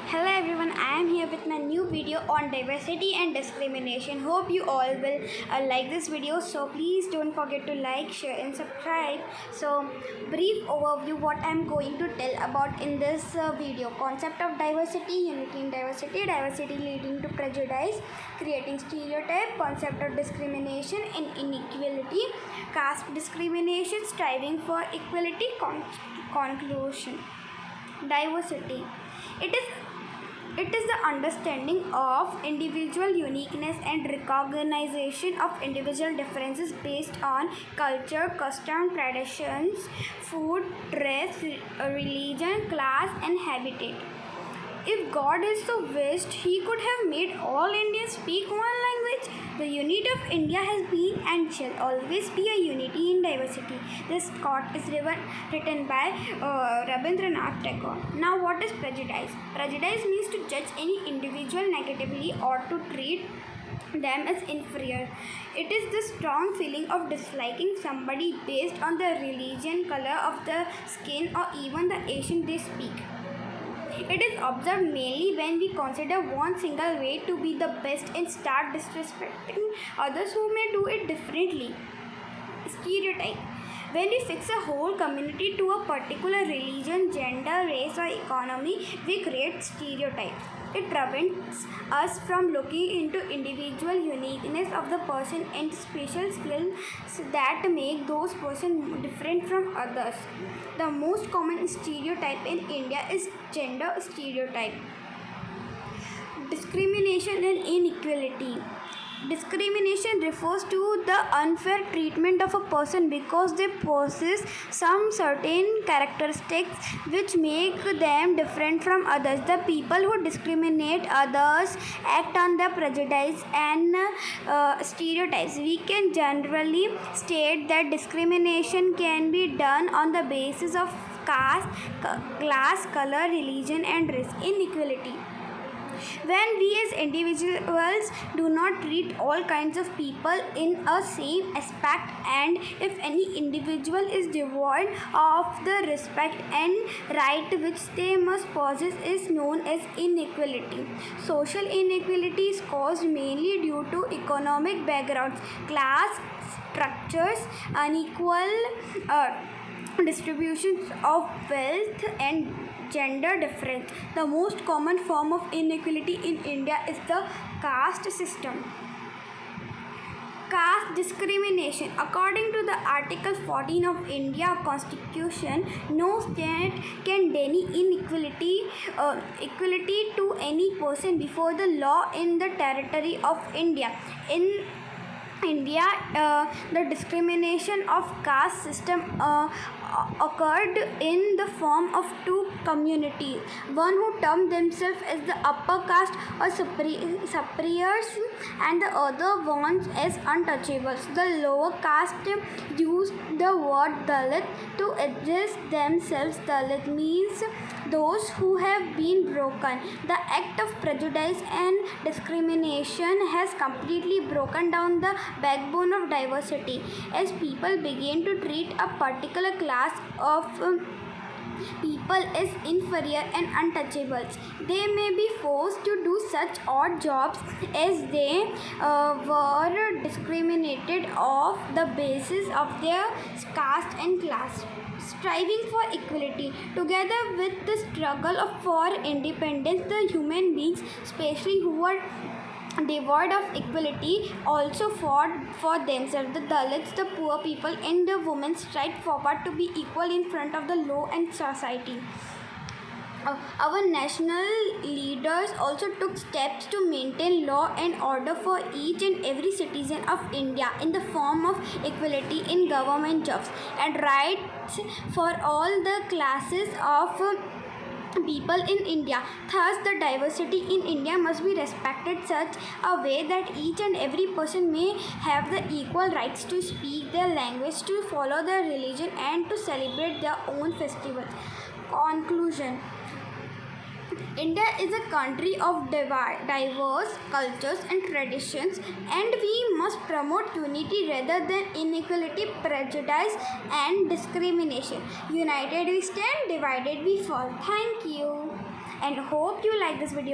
Hello everyone, I am here with my new video on diversity and discrimination. Hope you all will like this video. So please don't forget to like, share and subscribe. So brief overview what I am going to tell about in this video. Concept of diversity, unity in diversity, diversity leading to prejudice, creating stereotype, concept of discrimination and inequality, caste discrimination, striving for equality, conclusion. Diversity. It is it is the understanding of individual uniqueness and recognition of individual differences based on culture, custom, traditions, food, dress, religion, class, and habitat. If God is so wished, He could have made all Indians speak one language. The unity of India has been and shall always be a unity in diversity. This quote is written by Rabindranath Tagore. Now, what is prejudice? Prejudice means to judge any individual negatively or to treat them as inferior. It is the strong feeling of disliking somebody based on the religion, color of the skin, or even the Asian they speak. It is observed mainly when we consider one single way to be the best and start disrespecting others who may do it differently. Stereotype. When we fix a whole community to a particular religion, gender, race, or economy, we create stereotypes. It prevents us from looking into individual uniqueness of the person and special skills that make those persons different from others. The most common stereotype in India is gender stereotype. Discrimination and inequality. Discrimination refers to the unfair treatment of a person because they possess some certain characteristics which make them different from others. The people who discriminate others act on the prejudice and stereotypes. We can generally state that discrimination can be done on the basis of caste, class, color, religion, and race. Inequality. When we as individuals do not treat all kinds of people in a same aspect, and if any individual is devoid of the respect and right which they must possess, is known as inequality. Social inequality is caused mainly due to economic backgrounds, class structures, unequal distributions of wealth, and gender difference. The most common form of inequality in India is the caste system. Caste discrimination. According to the Article 14 of India Constitution, no state can deny equality to any person before the law in the territory of India. In India, the discrimination of caste system occurred in the form of two communities, one who termed themselves as the upper caste or superiors and the other ones as untouchables. The lower caste used the word Dalit to address themselves. Dalit means those who have been broken. The act of prejudice and discrimination has completely broken down the backbone of diversity. As people begin to treat a particular class of people as inferior and untouchables, they may be forced to do such odd jobs as they were discriminated off the basis of their caste and class. Striving for equality. Together with the struggle for independence, the human beings, especially who are devoid of equality, also fought for themselves. The Dalits, the poor people, and the women stride forward to be equal in front of the law and society. Our national leaders also took steps to maintain law and order for each and every citizen of India in the form of equality in government jobs and rights for all the classes of people in India. Thus, the diversity in India must be respected such a way that each and every person may have the equal rights to speak their language, to follow their religion, and to celebrate their own festivals. Conclusion. India is a country of diverse cultures and traditions, and we must promote unity rather than inequality, prejudice, and discrimination. United we stand, divided we fall. Thank you. and hope you like this video.